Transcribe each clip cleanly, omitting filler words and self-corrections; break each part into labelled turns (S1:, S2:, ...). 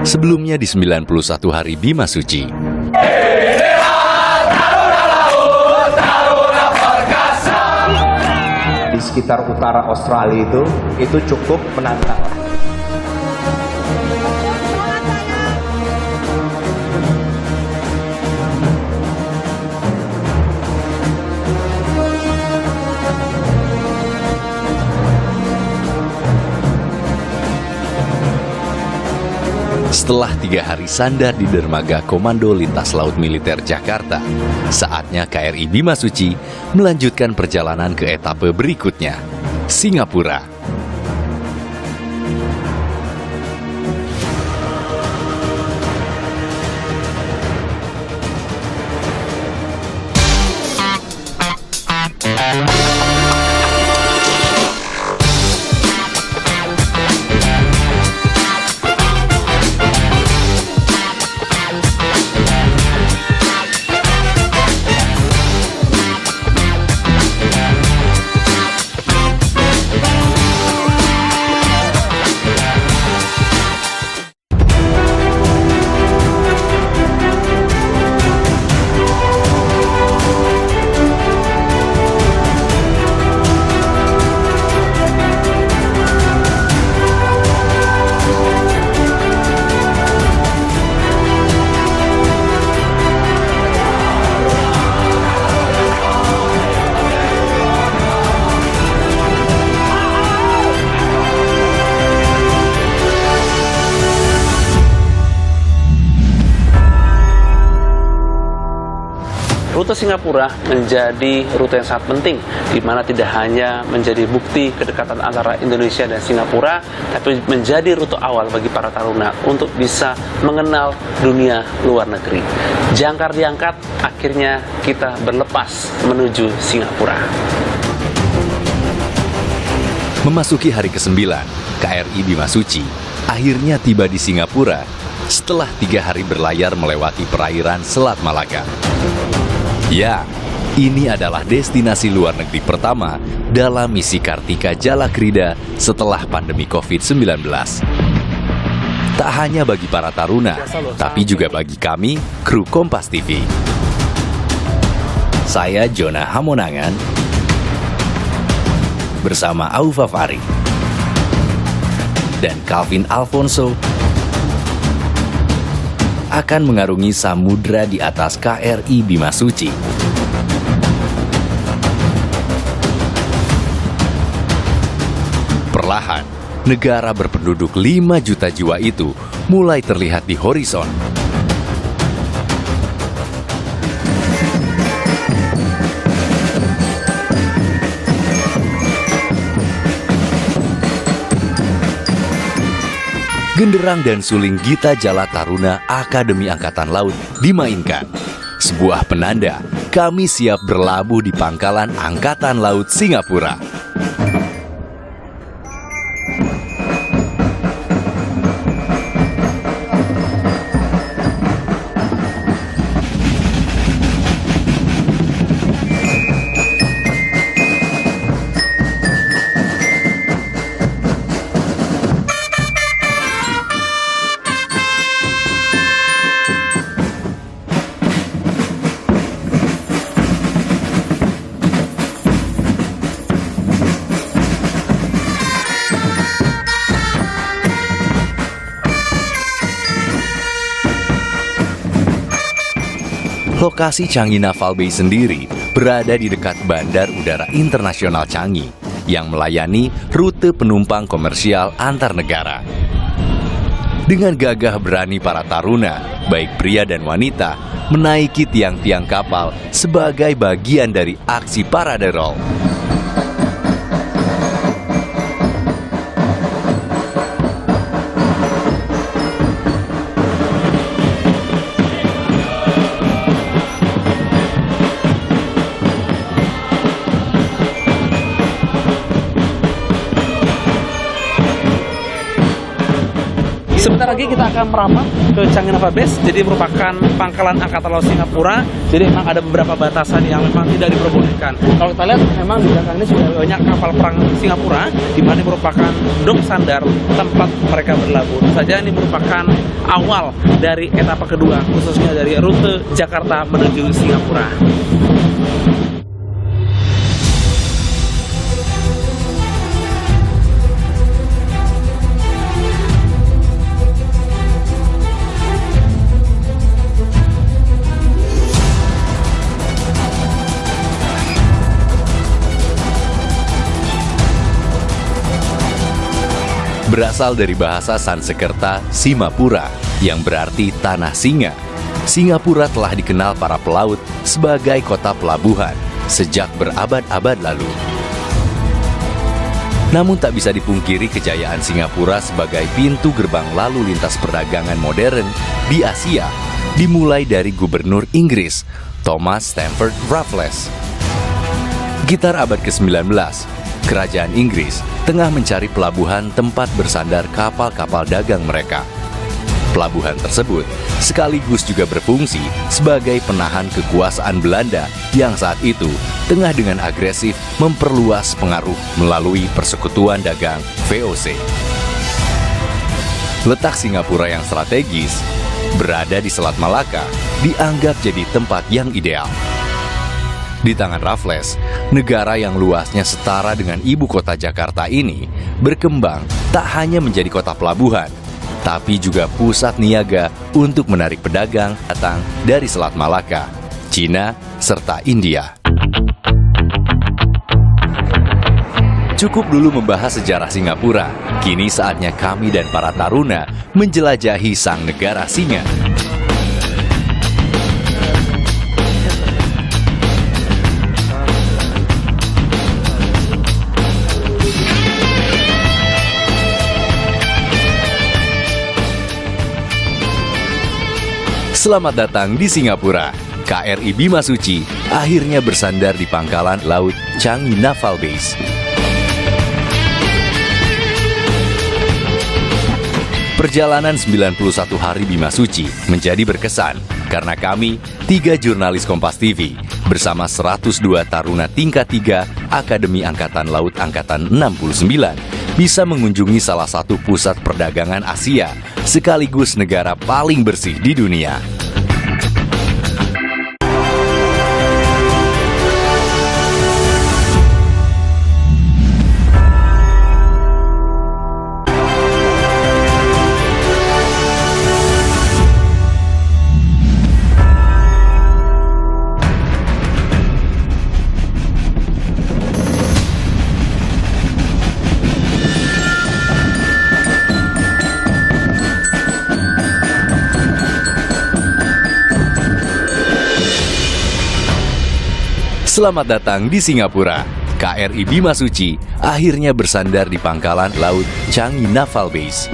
S1: Sebelumnya di 91 hari Bima Suci,
S2: di sekitar utara Australia itu cukup menantang.
S1: setelah 3 hari sandar di dermaga Komando Lintas Laut Militer Jakarta, saatnya KRI Bima Suci melanjutkan perjalanan ke etape berikutnya, Singapura.
S3: Rute Singapura menjadi rute yang sangat penting, di mana tidak hanya menjadi bukti kedekatan antara Indonesia dan Singapura, tapi menjadi rute awal bagi para taruna untuk bisa mengenal dunia luar negeri. Jangkar diangkat, akhirnya kita berlepas menuju Singapura.
S1: Memasuki hari ke-9, KRI Bima Suci akhirnya tiba di Singapura setelah 3 hari berlayar melewati perairan Selat Malaka. Ya, ini adalah destinasi luar negeri pertama dalam misi Kartika Jalakrida setelah pandemi COVID-19. Tak hanya bagi para taruna, tapi juga bagi kami, kru Kompas TV. Saya Jona Hamonangan, bersama Aufa Farid dan Calvin Alfonso, akan mengarungi samudra di atas KRI Bima Suci. Perlahan, negara berpenduduk 5 juta jiwa itu mulai terlihat di horizon. Genderang dan suling Gita Jala Taruna Akademi Angkatan Laut dimainkan. Sebuah penanda kami siap berlabuh di pangkalan Angkatan Laut Singapura. Lokasi Changi Naval Base sendiri berada di dekat Bandar Udara Internasional Changi yang melayani rute penumpang komersial antar negara. Dengan gagah berani para taruna, baik pria dan wanita, menaiki tiang-tiang kapal sebagai bagian dari aksi parade roll.
S3: Sebentar lagi kita akan merapat ke Changi Naval Base, jadi merupakan pangkalan Angkatan Laut Singapura. Jadi memang ada beberapa batasan yang memang tidak diperbolehkan. Kalau kita lihat memang di belakang ini sudah banyak kapal perang Singapura, di mana ini merupakan dok sandar tempat mereka berlabuh. Tentu saja ini merupakan awal dari etapa kedua, khususnya dari rute Jakarta menuju Singapura.
S1: Berasal dari bahasa Sanskerta Simapura yang berarti tanah singa. Singapura telah dikenal para pelaut sebagai kota pelabuhan sejak berabad-abad lalu. Namun tak bisa dipungkiri kejayaan Singapura sebagai pintu gerbang lalu lintas perdagangan modern di Asia dimulai dari Gubernur Inggris Thomas Stamford Raffles. Sekitar abad ke-19, Kerajaan Inggris tengah mencari pelabuhan tempat bersandar kapal-kapal dagang mereka. Pelabuhan tersebut sekaligus juga berfungsi sebagai penahan kekuasaan Belanda yang saat itu tengah dengan agresif memperluas pengaruh melalui persekutuan dagang VOC. Letak Singapura yang strategis, berada di Selat Malaka, dianggap jadi tempat yang ideal. Di tangan Raffles, negara yang luasnya setara dengan ibu kota Jakarta ini berkembang tak hanya menjadi kota pelabuhan, tapi juga pusat niaga untuk menarik pedagang datang dari Selat Malaka, Cina, serta India. Cukup dulu membahas sejarah Singapura, kini saatnya kami dan para taruna menjelajahi sang negara singa. Selamat datang di Singapura. KRI Bimasuci akhirnya bersandar di pangkalan laut Changi Naval Base. Perjalanan 91 hari Bimasuci menjadi berkesan karena kami, 3 jurnalis Kompas TV, bersama 102 taruna tingkat 3 Akademi Angkatan Laut Angkatan 69, bisa mengunjungi salah satu pusat perdagangan Asia, sekaligus negara paling bersih di dunia. Selamat datang di Singapura. KRI Bimasuci akhirnya bersandar di pangkalan laut Changi Naval Base.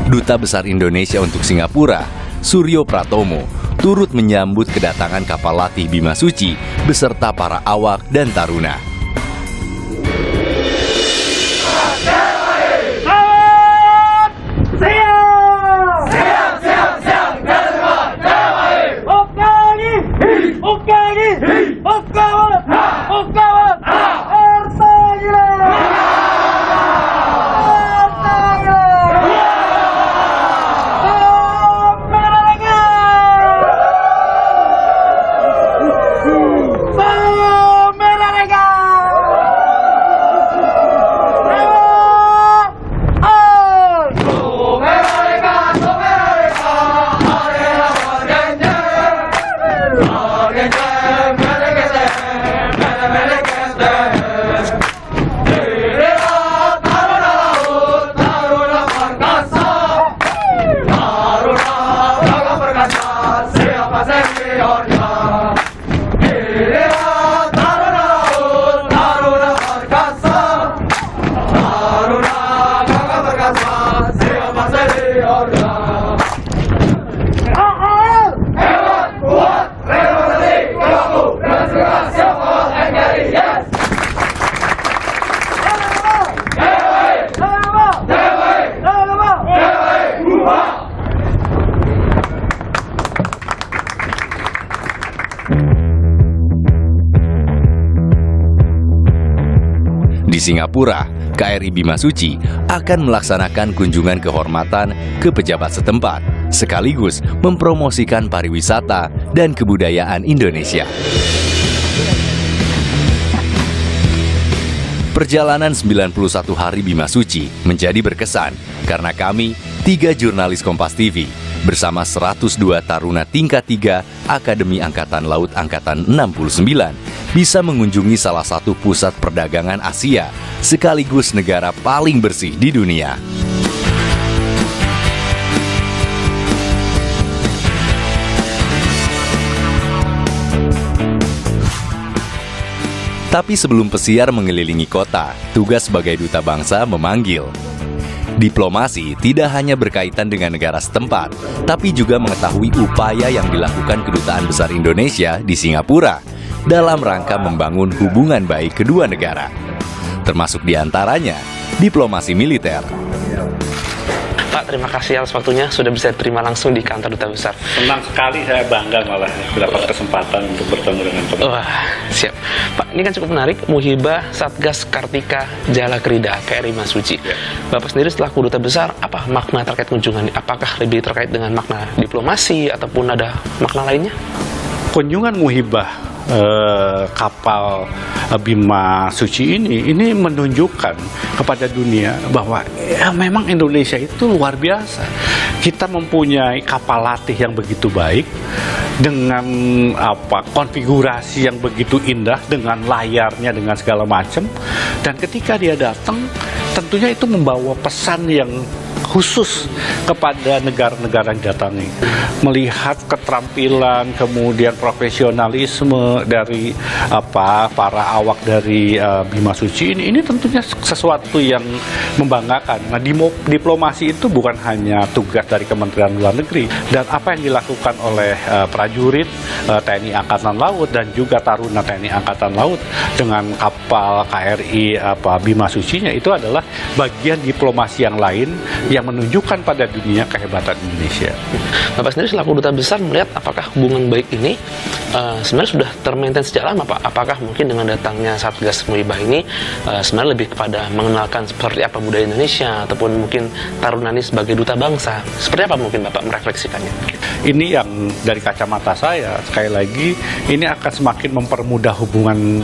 S1: Duta Besar Indonesia untuk Singapura, Suryo Pratomo, turut menyambut kedatangan kapal latih Bimasuci beserta para awak dan taruna. Singapura, KRI Bimasuci akan melaksanakan kunjungan kehormatan ke pejabat setempat, sekaligus mempromosikan pariwisata dan kebudayaan Indonesia. Perjalanan 91 hari Bimasuci menjadi berkesan karena kami, 3 jurnalis Kompas TV, bersama 102 taruna tingkat 3 Akademi Angkatan Laut Angkatan 69 bisa mengunjungi salah satu pusat perdagangan Asia sekaligus negara paling bersih di dunia. Tapi sebelum pesiar mengelilingi kota, tugas sebagai duta bangsa memanggil. Diplomasi tidak hanya berkaitan dengan negara setempat, tapi juga mengetahui upaya yang dilakukan Kedutaan Besar Indonesia di Singapura dalam rangka membangun hubungan baik kedua negara. Termasuk diantaranya diplomasi militer.
S3: Pak, terima kasih atas waktunya sudah bisa terima langsung di kantor Duta Besar.
S4: Senang sekali, saya bangga malah mendapat kesempatan untuk bertemu dengan Bapak.
S3: Wah, siap. Pak, ini kan cukup menarik, Muhibah Satgas Kartika Jalakrida KRI Bimasuci.
S4: Ya.
S3: Bapak sendiri selaku Duta Besar, apa makna terkait kunjungan? Apakah lebih terkait dengan makna diplomasi ataupun ada makna lainnya?
S4: Kunjungan Muhibah kapal Bimasuci ini menunjukkan kepada dunia bahwa ya memang Indonesia itu luar biasa. Kita mempunyai kapal latih yang begitu baik dengan konfigurasi yang begitu indah, dengan layarnya, dengan segala macam. Dan ketika dia datang, tentunya itu membawa pesan yang khusus kepada negara-negara yang didatangi. Melihat keterampilan, kemudian profesionalisme dari para awak dari Bimasuci ini tentunya sesuatu yang membanggakan. Nah, diplomasi itu bukan hanya tugas dari Kementerian Luar Negeri, dan apa yang dilakukan oleh prajurit TNI Angkatan Laut dan juga taruna TNI Angkatan Laut dengan kapal KRI Bimasucinya itu adalah bagian diplomasi yang lain yang menunjukkan pada dunia kehebatan Indonesia.
S3: Bapak sendiri selaku Duta Besar melihat apakah hubungan baik ini sebenarnya sudah termaintain sejak lama, Pak? Apakah mungkin dengan datangnya Satgas Muhibah ini sebenarnya lebih kepada mengenalkan seperti apa budaya Indonesia ataupun mungkin taruna ini sebagai duta bangsa? Seperti apa mungkin Bapak merefleksikannya?
S4: Ini yang dari kacamata saya, sekali lagi, ini akan semakin mempermudah hubungan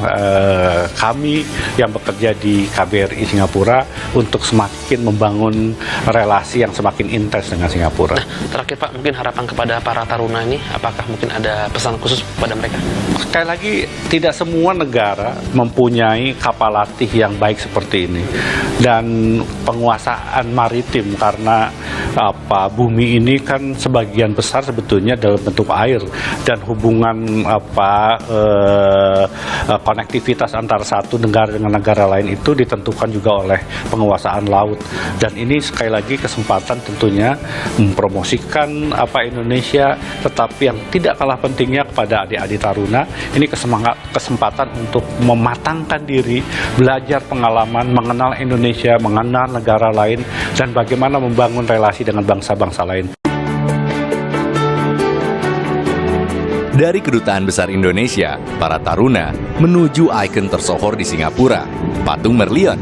S4: kami yang bekerja di KBRI Singapura untuk semakin membangun relasi yang semakin intens dengan Singapura.
S3: Nah, terakhir Pak, mungkin harapan kepada para taruna ini, apakah mungkin ada pesan khusus kepada mereka?
S4: Sekali lagi, tidak semua negara mempunyai kapal latih yang baik seperti ini. Dan penguasaan maritim, karena bumi ini kan sebagian besar sebetulnya dalam bentuk air, dan hubungan konektivitas antara satu negara dengan negara lain itu ditentukan juga oleh penguasaan laut. Dan ini sekali lagi kesempatan tentunya mempromosikan Indonesia, tetapi yang tidak kalah pentingnya kepada adik-adik taruna, ini kesempatan untuk mematangkan diri, belajar pengalaman, mengenal Indonesia, mengenal negara lain, dan bagaimana membangun relasi dengan bangsa-bangsa lain.
S1: Dari Kedutaan Besar Indonesia, para taruna menuju ikon tersohor di Singapura, Patung Merlion.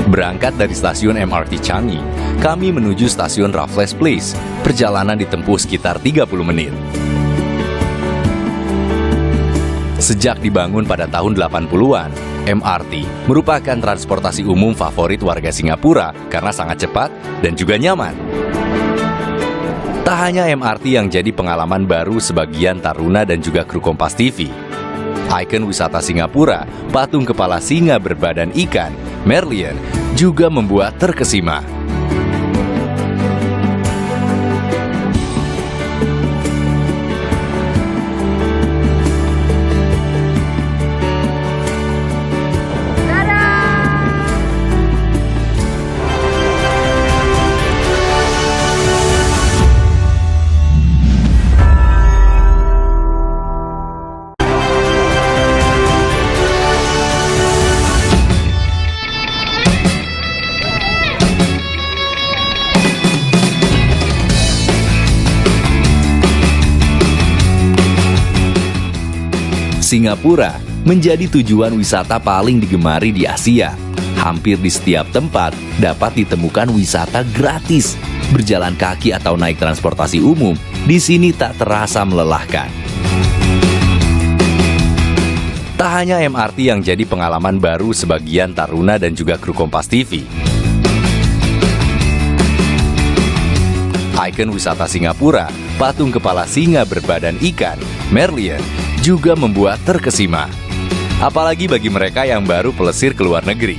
S1: Berangkat dari stasiun MRT Changi, kami menuju stasiun Raffles Place. Perjalanan ditempuh sekitar 30 menit. Sejak dibangun pada tahun 80-an, MRT merupakan transportasi umum favorit warga Singapura karena sangat cepat dan juga nyaman. Tak hanya MRT yang jadi pengalaman baru sebagian taruna dan juga kru Kompas TV. Ikon wisata Singapura, patung kepala singa berbadan ikan, Merlion, juga membuat terkesima. Singapura menjadi tujuan wisata paling digemari di Asia. Hampir di setiap tempat dapat ditemukan wisata gratis. Berjalan kaki atau naik transportasi umum di sini tak terasa melelahkan. Tak hanya MRT yang jadi pengalaman baru sebagian taruna dan juga kru Kompas TV. Ikon wisata Singapura, patung kepala singa berbadan ikan, Merlion, juga membuat terkesima. Apalagi bagi mereka yang baru pelesir ke luar negeri.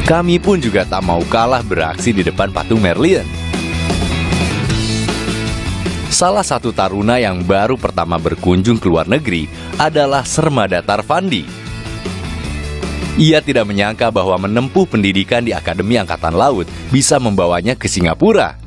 S1: Kami pun juga tak mau kalah beraksi di depan patung Merlion. Salah satu taruna yang baru pertama berkunjung ke luar negeri adalah Sermadatar Fandi. Ia tidak menyangka bahwa menempuh pendidikan di Akademi Angkatan Laut bisa membawanya ke Singapura.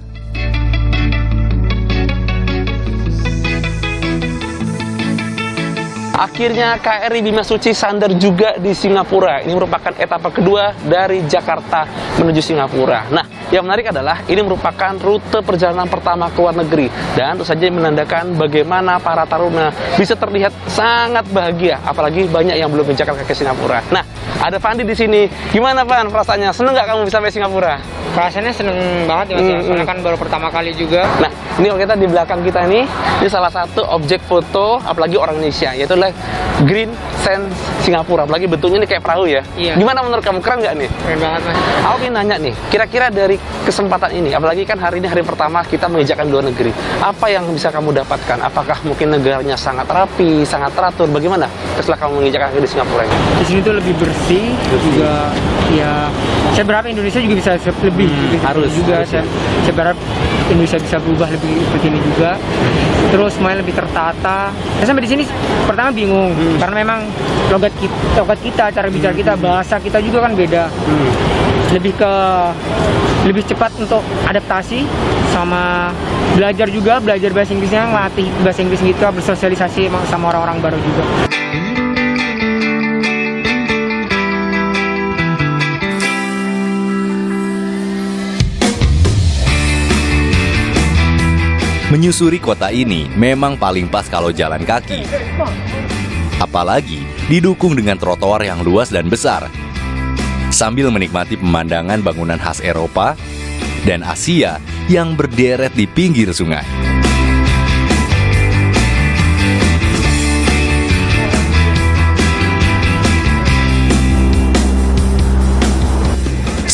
S3: Akhirnya KRI Bima Suci sandar juga di Singapura. Ini merupakan etapa kedua dari Jakarta menuju Singapura. Nah, yang menarik adalah ini merupakan rute perjalanan pertama ke luar negeri. Dan tentu saja menandakan bagaimana para taruna bisa terlihat sangat bahagia. Apalagi banyak yang belum menginjakan kaki ke Singapura. Nah, ada Fandi di sini. Gimana, Pan, perasaannya? Seneng nggak kamu bisa sampai Singapura?
S5: Rasanya seneng banget ya Mas ya, soalnya kan baru pertama kali juga.
S3: Nah, ini kalau kita di belakang kita ini salah satu objek foto, apalagi orang Indonesia, yaitu adalah Green Sand Singapura. Apalagi bentuknya ini kayak perahu ya.
S5: Iya.
S3: Gimana menurut kamu, keren nggak nih?
S5: Keren banget Mas.
S3: Aku ingin nanya nih, kira-kira dari kesempatan ini, apalagi kan hari ini hari pertama kita menginjakan luar negeri, apa yang bisa kamu dapatkan? Apakah mungkin negaranya sangat rapi, sangat teratur? Bagaimana setelah kamu menginjakan kaki di Singapura ini?
S5: Di sini tuh lebih bersih, juga ya saya berharap Indonesia juga bisa lebih
S3: harus
S5: juga.
S3: ya.
S5: Saya berharap Indonesia bisa berubah lebih begini juga. Terus semuanya lebih tertata. Saya sampai di sini pertama bingung karena memang logat kita, cara bicara kita, bahasa kita juga kan beda. Lebih cepat untuk adaptasi sama belajar bahasa Inggrisnya, ngelatih bahasa Inggris kita, bersosialisasi sama orang-orang baru juga.
S1: Menyusuri kota ini memang paling pas kalau jalan kaki. Apalagi didukung dengan trotoar yang luas dan besar. Sambil menikmati pemandangan bangunan khas Eropa dan Asia yang berderet di pinggir sungai.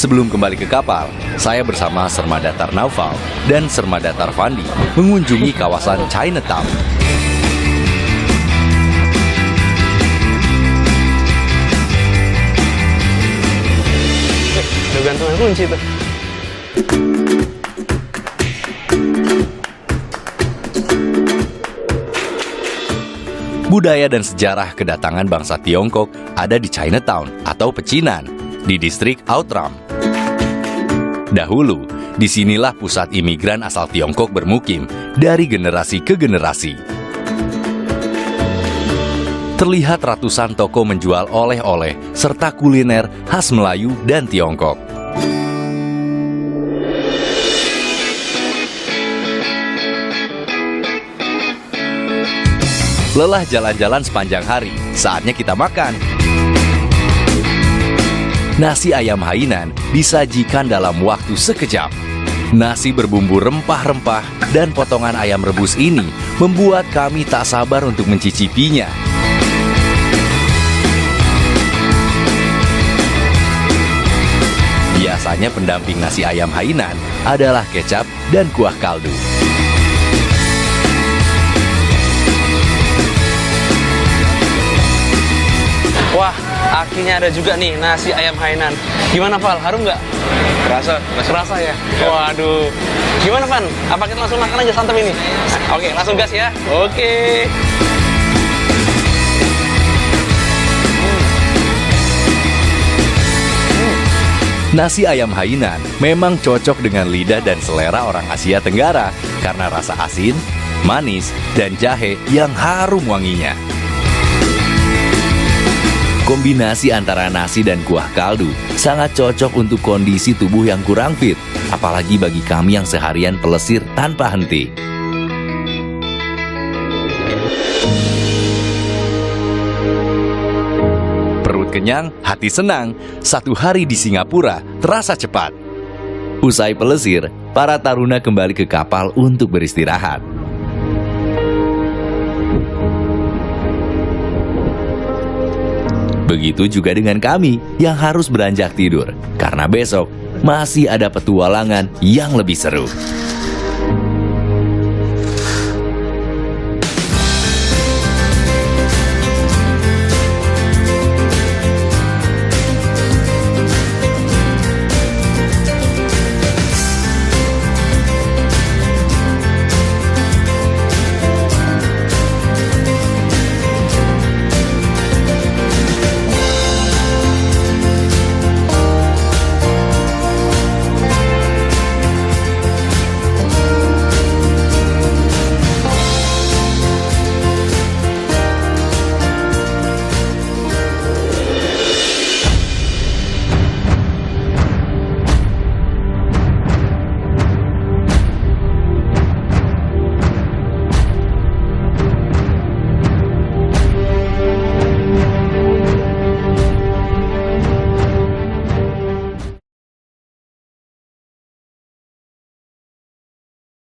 S1: Sebelum kembali ke kapal, saya bersama Sermadatar Naufal dan Sermadatar Fandi mengunjungi kawasan Chinatown.
S3: Udah gantungan kunci tuh.
S1: Budaya dan sejarah kedatangan bangsa Tiongkok ada di Chinatown atau Pecinan di distrik Outram. Dahulu, disinilah pusat imigran asal Tiongkok bermukim dari generasi ke generasi. Terlihat ratusan toko menjual oleh-oleh serta kuliner khas Melayu dan Tiongkok. Lelah jalan-jalan sepanjang hari, saatnya kita makan. Nasi ayam Hainan disajikan dalam waktu sekejap. Nasi berbumbu rempah-rempah dan potongan ayam rebus ini membuat kami tak sabar untuk mencicipinya. Biasanya pendamping nasi ayam Hainan adalah kecap dan kuah kaldu.
S3: Wah, akhirnya ada juga nih nasi ayam Hainan. Gimana, Val? Harum nggak? Kerasa ya? Waduh. Gimana, Van? Apa kita langsung makan aja santap ini? Oke, langsung gas ya. Oke.
S1: Nasi ayam Hainan memang cocok dengan lidah dan selera orang Asia Tenggara karena rasa asin, manis, dan jahe yang harum wanginya. Kombinasi antara nasi dan kuah kaldu sangat cocok untuk kondisi tubuh yang kurang fit, apalagi bagi kami yang seharian pelesir tanpa henti. Perut kenyang, hati senang. Satu hari di Singapura terasa cepat. Usai pelesir, para taruna kembali ke kapal untuk beristirahat. Begitu juga dengan kami yang harus beranjak tidur, karena besok masih ada petualangan yang lebih seru.